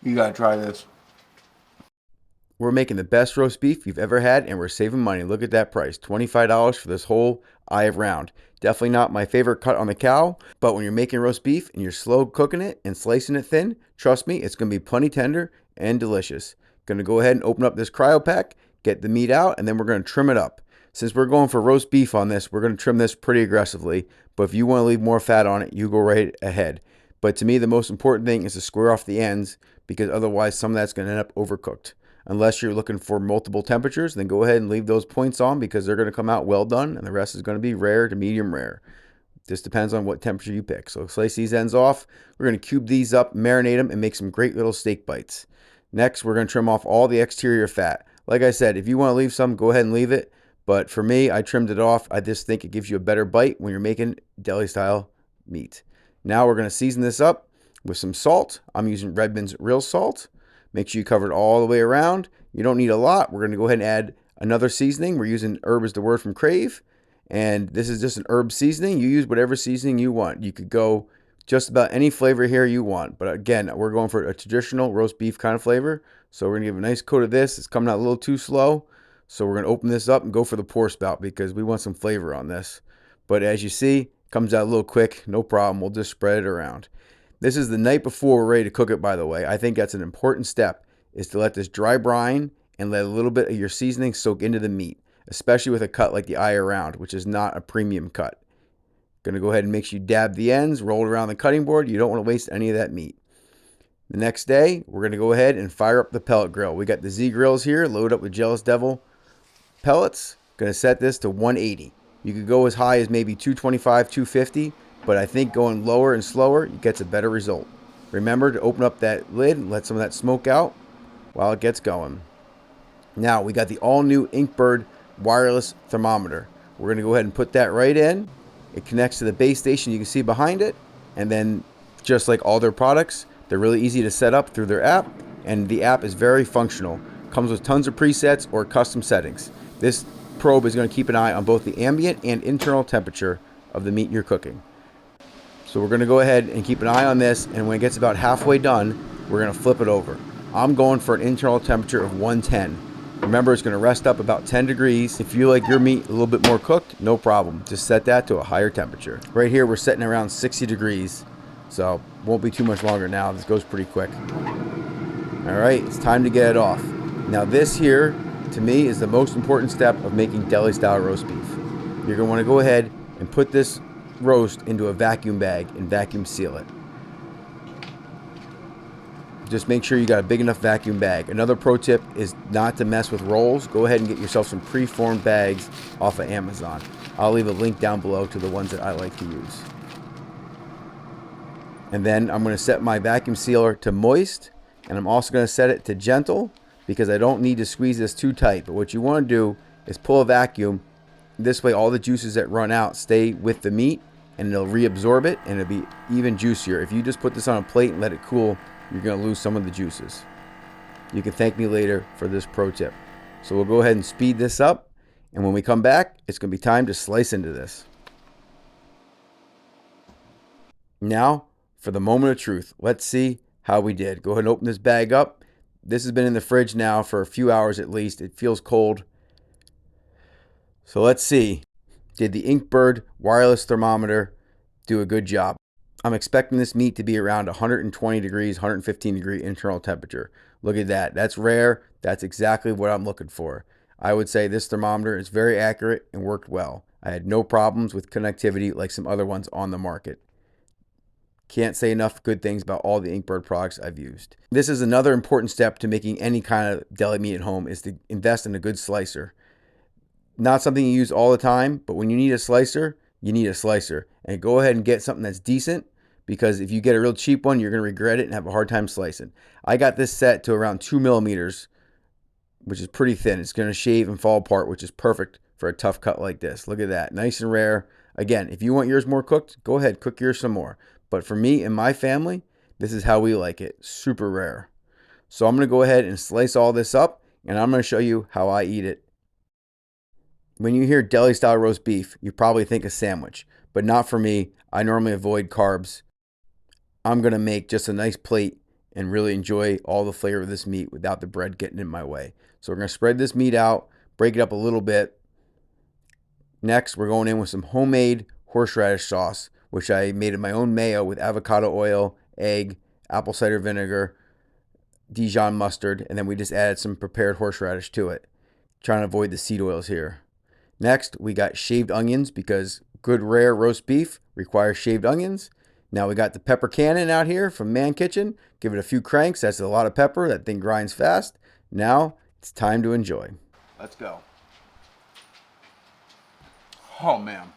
You gotta try this. We're making the best roast beef you've ever had, and we're saving money. Look at that price, $25 for this whole eye of round. Definitely not my favorite cut on the cow, but when you're making roast beef and you're slow cooking it and slicing it thin, trust me, it's going to be plenty tender and delicious. Going to go ahead and open up this cryo pack, get the meat out, and then we're going to trim it up. Since we're going for roast beef on this, we're going to trim this pretty aggressively, but if you want to leave more fat on it, you go right ahead. But to me, the most important thing is to square off the ends, because otherwise some of that's going to end up overcooked. Unless you're looking for multiple temperatures, then go ahead and leave those points on, because they're going to come out well done, and the rest is going to be rare to medium rare. This depends on what temperature you pick. So slice these ends off. We're going to cube these up, marinate them, and make some great little steak bites. Next, we're going to trim off all the exterior fat. Like I said, if you want to leave some, go ahead and leave it. But for me, I trimmed it off. I just think it gives you a better bite when you're making deli style meat. Now we're going to season this up with some salt. I'm using Redmond's real salt. Make sure you cover it all the way around. You don't need a lot. We're going to go ahead and add another seasoning. We're using herb is the word from Crave. And this is just an herb seasoning. You use whatever seasoning you want. You could go just about any flavor here you want. But again, we're going for a traditional roast beef kind of flavor. So we're going to give a nice coat of this. It's coming out a little too slow. So we're going to open this up and go for the pour spout, because we want some flavor on this. But as you see, it comes out a little quick. No problem. We'll just spread it around. This is the night before we're ready to cook it, by the way. I think that's an important step, is to let this dry brine and let a little bit of your seasoning soak into the meat, especially with a cut like the eye around, which is not a premium cut. Going to go ahead and make sure you dab the ends, roll it around the cutting board. You don't want to waste any of that meat. The next day, we're going to go ahead and fire up the pellet grill. We got the Zgrills here, loaded up with Jealous Devil pellets. Going to set this to 180. You could go as high as maybe 225, 250, but I think going lower and slower gets a better result. Remember to open up that lid and let some of that smoke out while it gets going. Now we got the all-new Inkbird wireless thermometer. We're going to go ahead and put that right in. It connects to the base station you can see behind it, and then just like all their products, they're really easy to set up through their app, and the app is very functional. Comes with tons of presets or custom settings. This probe is going to keep an eye on both the ambient and internal temperature of the meat you're cooking. So we're going to go ahead and keep an eye on this, and when it gets about halfway done, we're going to flip it over. I'm going for an internal temperature of 110. Remember, it's going to rest up about 10 degrees. If you like your meat a little bit more cooked, no problem. Just set that to a higher temperature. Right here, we're setting around 60 degrees. So won't be too much longer now. This goes pretty quick. All right, it's time to get it off. Now this here, to me, is the most important step of making deli style roast beef. You're going to want to go ahead and put this roast into a vacuum bag and vacuum seal it. Just make sure you got a big enough vacuum bag. Another pro tip is not to mess with rolls. Go ahead and get yourself some pre-formed bags off of Amazon. I'll leave a link down below to the ones that I like to use. And then I'm going to set my vacuum sealer to moist, and I'm also going to set it to gentle, because I don't need to squeeze this too tight. But what you want to do is pull a vacuum. This way all the juices that run out stay with the meat, and it'll reabsorb it, and it'll be even juicier. If you just put this on a plate and let it cool, you're going to lose some of the juices. You can thank me later for this pro tip. So we'll go ahead and speed this up, and when we come back, it's going to be time to slice into this. Now for the moment of truth. Let's see how we did. Go ahead and open this bag up. This has been in the fridge now for a few hours at least. It feels cold. So let's see. Did the Inkbird wireless thermometer do a good job? I'm expecting this meat to be around 120 degrees, 115 degree internal temperature. Look at that. That's rare. That's exactly what I'm looking for. I would say this thermometer is very accurate and worked well. I had no problems with connectivity like some other ones on the market. Can't say enough good things about all the Inkbird products I've used. This is another important step to making any kind of deli meat at home, is to invest in a good slicer. Not something you use all the time, but when you need a slicer, you need a slicer. And go ahead and get something that's decent, because if you get a real cheap one, you're going to regret it and have a hard time slicing. I got this set to around 2 millimeters, which is pretty thin. It's going to shave and fall apart, which is perfect for a tough cut like this. Look at that. Nice and rare. Again, if you want yours more cooked, go ahead, cook yours some more. But for me and my family, this is how we like it. Super rare. So I'm going to go ahead and slice all this up, and I'm going to show you how I eat it. When you hear deli style roast beef, you probably think a sandwich, but not for me. I normally avoid carbs. I'm going to make just a nice plate and really enjoy all the flavor of this meat without the bread getting in my way. So we're going to spread this meat out, break it up a little bit. Next, we're going in with some homemade horseradish sauce, which I made in my own mayo with avocado oil, egg, apple cider vinegar, Dijon mustard, and then we just added some prepared horseradish to it, trying to avoid the seed oils here. Next, we got shaved onions because good rare roast beef requires shaved onions. Now we got the pepper cannon out here from Man Kitchen. Give it a few cranks. That's a lot of pepper. That thing grinds fast. Now it's time to enjoy. Let's go. Oh man.